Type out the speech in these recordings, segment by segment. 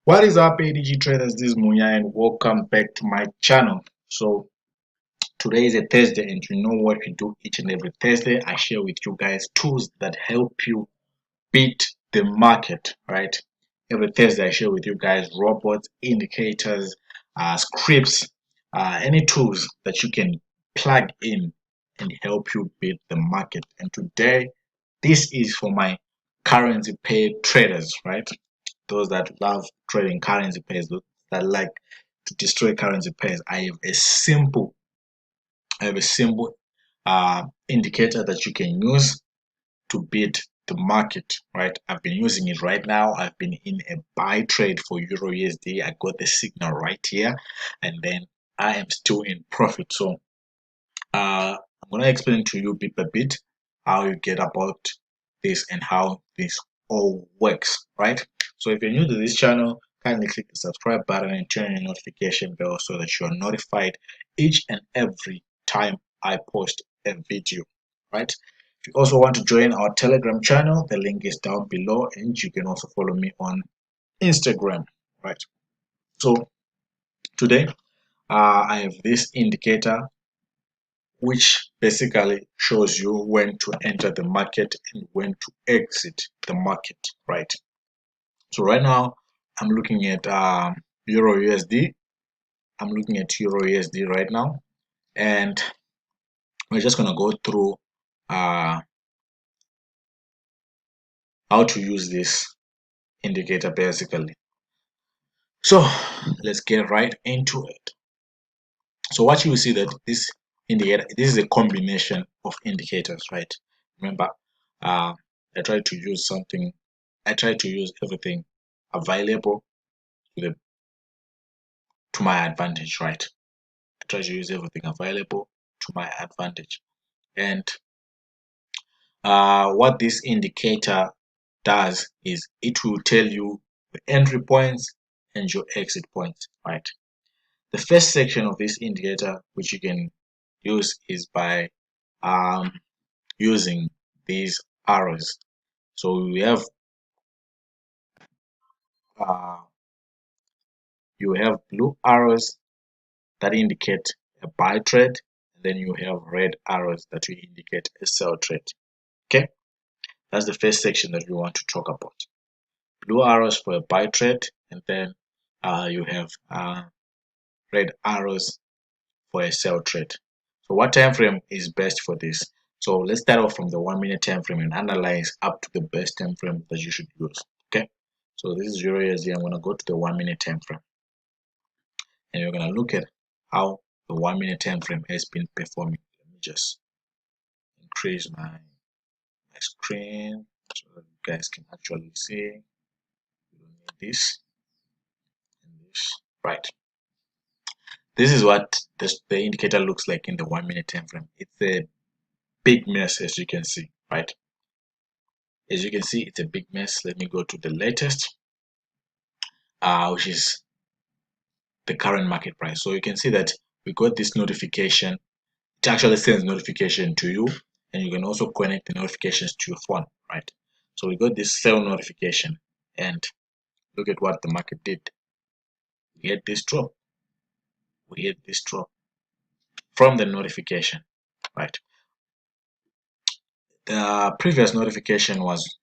What is up, ADG traders? This is Munya and welcome back to my channel. So today is a Thursday, and you know what we do each and every Thursday. I share with you guys tools that help you beat the market, right? Every Thursday I share with you guys robots, indicators, scripts, any tools that you can plug in and help you beat the market. And today, this is for my currency pair traders, right? Those that love trading currency pairs, those that like to destroy currency pairs. I have a simple indicator that you can use to beat the market, right? I've been using it right now. I've been in a buy trade for Euro USD. I got the signal right here, and then I am still in profit. So I'm gonna explain to you bit by bit how you get about this and how this all works, right? So if you're new to this channel, kindly click the subscribe button and turn on your notification bell so that you are notified each and every time I post a video, right? If you also want to join our Telegram channel, the link is down below, and you can also follow me on Instagram, right? So today I have this indicator which basically shows you when to enter the market and when to exit the market, right? So right now I'm looking at Euro USD. I'm looking at Euro USD right now, and we're just gonna go through how to use this indicator basically. So let's get right into it. So what you will see that this indicator, this is a combination of indicators, right? Remember, I try to use everything available to my advantage, right? I try to use everything available to my advantage. And what this indicator does is it will tell you the entry points and your exit points, right? The first section of this indicator, which you can use, is by using these arrows. So we have you have blue arrows that indicate a buy trade, and then you have red arrows that will indicate a sell trade. Okay, that's the first section that we want to talk about. Blue arrows for a buy trade, and then you have red arrows for a sell trade. So what time frame is best for this? So let's start off from the 1 minute time frame and analyze up to the best time frame that you should use. Okay, so this is Euro USD. I'm going to go to the 1 minute time frame, and you're going to look at how the 1 minute time frame has been performing. Let me just increase my screen so that you guys can actually see. We don't need this and this, right? This is what the indicator looks like in the 1 minute time frame. It's a big mess, as you can see, right? As you can see, it's a big mess. Let me go to the latest, which is the current market price. So you can see that we got this notification. It actually sends notification to you, and you can also connect the notifications to your phone, right? So we got this sell notification, and look at what the market did. We had this drop. We had this drop from the notification, right? The previous notification was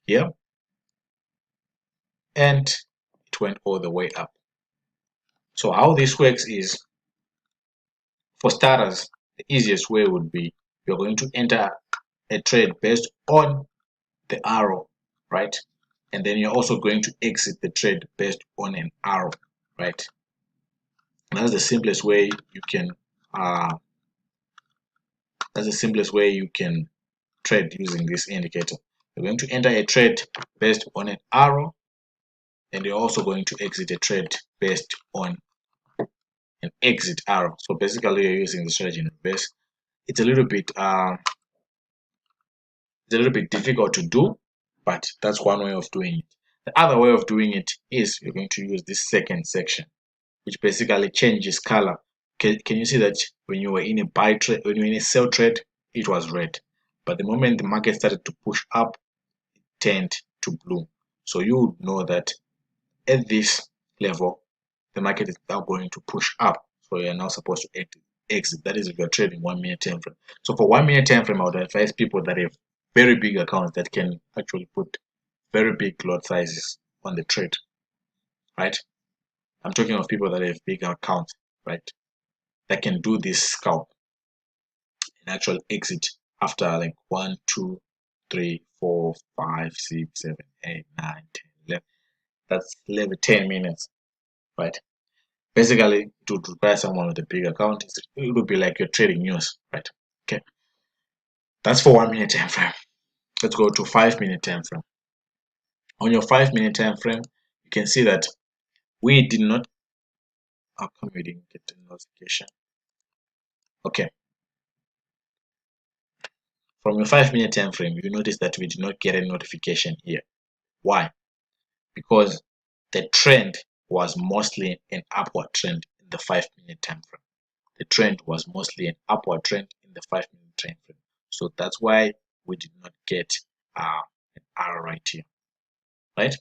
here, and it went all the way up. So how this works is, for starters, the easiest way would be you're going to enter a trade based on the arrow, right? And then you're also going to exit the trade based on an arrow, right? And that's the simplest way you can trade using this indicator. You're going to enter a trade based on an arrow, and you're also going to exit a trade based on an exit arrow. So basically you're using the strategy in reverse. It's a little bit difficult to do, but that's one way of doing it. The other way of doing it is you're going to use this second section, which basically changes color. Can you see that when you were in a buy trade, when you were in a sell trade, it was red, but the moment the market started to push up, it turned to blue. So you would know that at this level, the market is now going to push up. So you're now supposed to exit. That is if you're trading 1 minute time frame. So for 1 minute time frame, I would advise people that have very big accounts that can actually put very big lot sizes on the trade, right? I'm talking of people that have big accounts, right? That can do this scalp and actual exit after like 1, 2, 3, 4, 5, 6, 7, 8, 9, 10, 11. That's 11, 10 minutes, right? Basically, to require someone with a big account, it would be like you're trading news, right? Okay, that's for 1 minute time frame. Let's go to 5 minute time frame. On your 5 minute time frame, you can see that we did not. How come we didn't get the notification? Okay, from your 5 minute time frame, you notice that we did not get a notification here. Why? Because the trend was mostly an upward trend in the 5 minute time frame. The trend was mostly an upward trend in the 5 minute time frame. So that's why we did not get an arrow right here, right?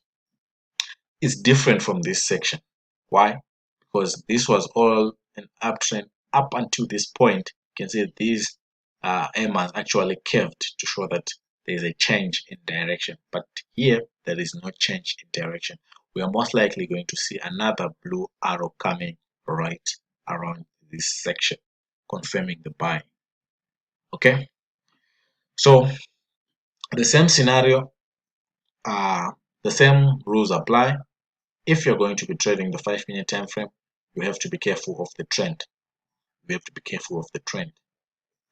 It's different from this section. Why? Because this was all an uptrend up until this point. You can see these EMAs actually curved to show that there is a change in direction. But here, there is no change in direction. We are most likely going to see another blue arrow coming right around this section, confirming the buy. Okay, so the same scenario, the same rules apply. If you're going to be trading the 5 minute time frame, you have to be careful of the trend. You have to be careful of the trend.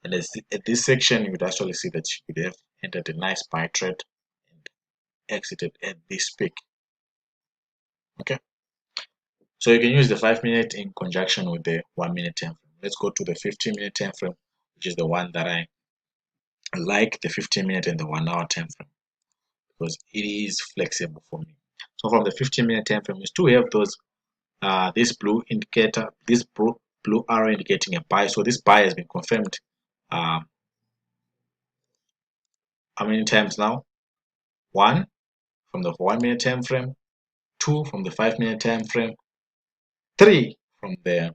And at this section, you would actually see that you could have entered a nice buy trade and exited at this peak. Okay, so you can use the 5 minute in conjunction with the 1 minute time frame. Let's go to the 15 minute time frame, which is the one that I like, the 15 minute and the 1 hour time frame, because it is flexible for me. So from the 15 minute time frame, you still have those this blue indicator, this blue arrow indicating a buy. So this buy has been confirmed how many times now? 1 from the 1 minute time frame, 2 from the 5 minute time frame, 3 from the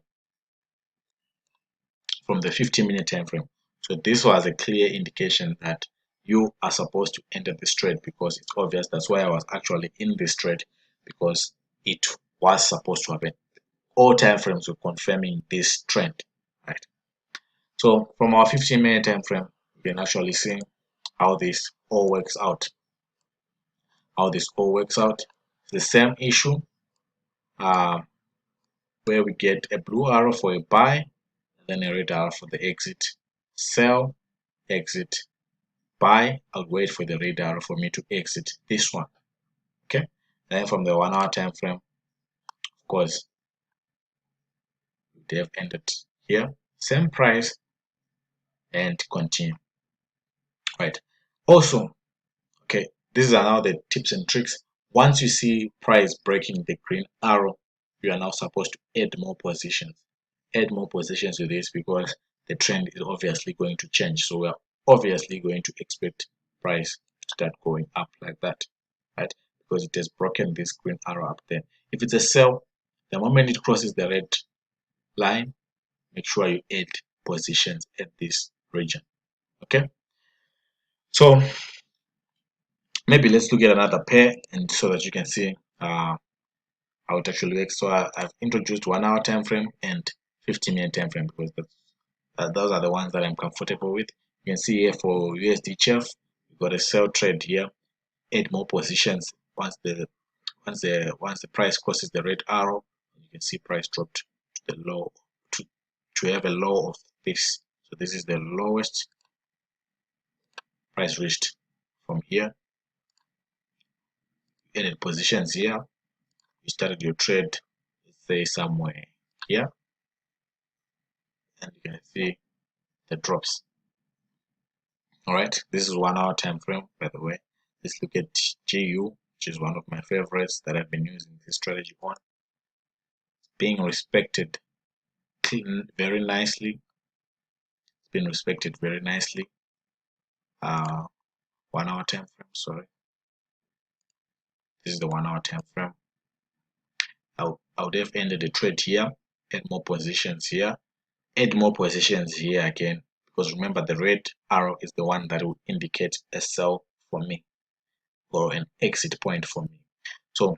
15 minute time frame. So this was a clear indication that you are supposed to enter this trade, because it's obvious. That's why I was actually in this trade, because it was supposed to happen. All time frames were confirming this trend, right? So from our 15 minute time frame, you can actually see how this all works out. It's the same issue where we get a blue arrow for a buy, and then a red arrow for the exit. Sell, exit, buy. I'll wait for the red arrow for me to exit this one. Okay, and then from the 1 hour time frame, of course, they have ended here, same price, and continue. Right. Also, okay, these are now the tips and tricks. Once you see price breaking the green arrow, you are now supposed to add more positions. Add more positions to this, because the trend is obviously going to change. So we are obviously going to expect price to start going up like that, right? Because it has broken this green arrow up there. If it's a sell, the moment it crosses the red line, make sure you add positions at this region. Okay, so maybe let's look at another pair, and so that you can see how it actually works. So I've introduced 1 hour time frame and 15 minute time frame, because those are the ones that I'm comfortable with. You can see here for USD Chef, we've got a sell trade here. 8 more positions once the price crosses the red arrow. You can see price dropped to the low, to have a low of this. So this is the lowest price reached. From here, added positions here. You started your trade, let's say somewhere here, and you can see the drops. All right, this is 1 hour time frame, by the way. Let's look at GU, which is one of my favorites that I've been using this strategy on. It's being respected very nicely. It's been respected very nicely. 1 hour time frame, sorry. This is the 1 hour time frame. I'll I would have ended the trade here, add more positions here, add more positions here again, because remember the red arrow is the one that will indicate a sell for me or an exit point for me. So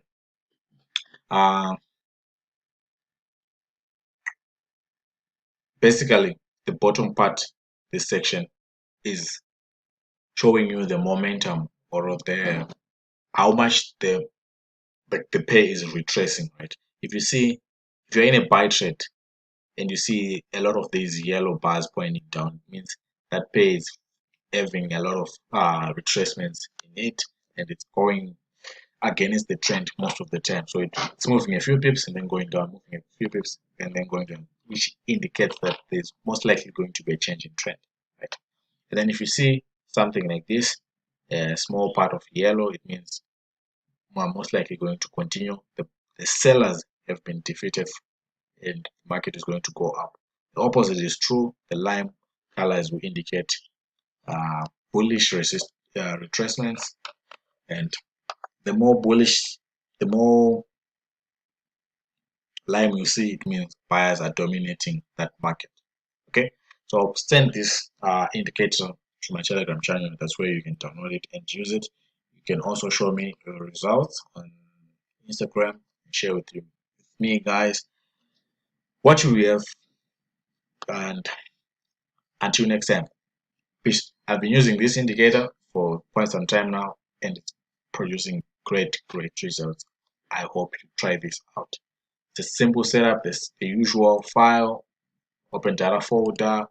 basically the bottom part, this section, is showing you the momentum or the how much the pair is retracing, right? If you see, if you're in a buy trade and you see a lot of these yellow bars pointing down, it means that pair is having a lot of retracements in it, and it's going against the trend most of the time. So it's moving a few pips and then going down, moving a few pips and then going down, which indicates that there's most likely going to be a change in trend, right? And then if you see something like this, a small part of yellow, it means are most likely going to continue. The sellers have been defeated and the market is going to go up. The opposite is true. The lime colors will indicate bullish retracements, and the more bullish, the more lime you see, it means buyers are dominating that market. Okay, so I'll send this indicator to my Telegram channel. That's where you can download it and use it. You can also show me your results on Instagram and share with me, guys, what you have. And until next time, peace. I've been using this indicator for quite some time now, and it's producing great results. I hope you try this out. It's a simple setup. There's the usual file, open data folder,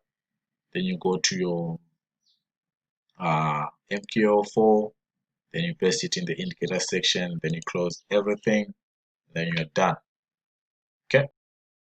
then you go to your MQ04, then you paste it in the indicator section, then you close everything, then you're done. Okay.